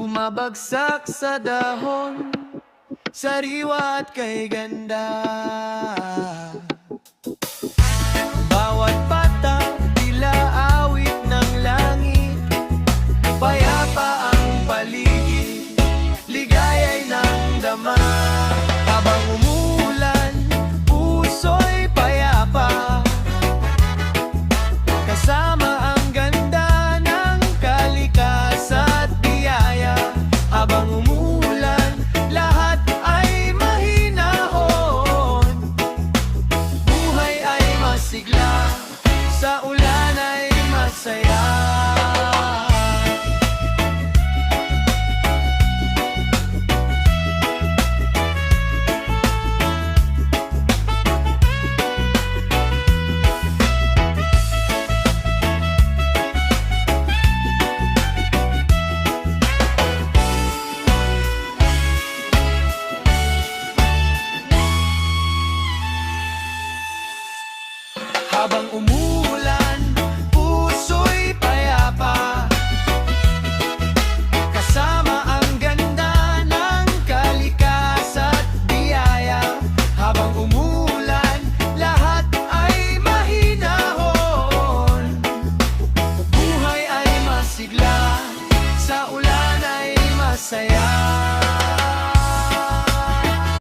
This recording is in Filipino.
Bumabagsak sa dahon, sariwa at kay ganda. Bawat patak, tila awit ng langit. Payapa ang paligid, ligaya'y nangdama. Habang umuulan, puso'y payapa, kasama ang ganda ng kalikasan at biyaya. Habang umuulan, lahat ay mahinahon, buhay ay masigla sa ulan.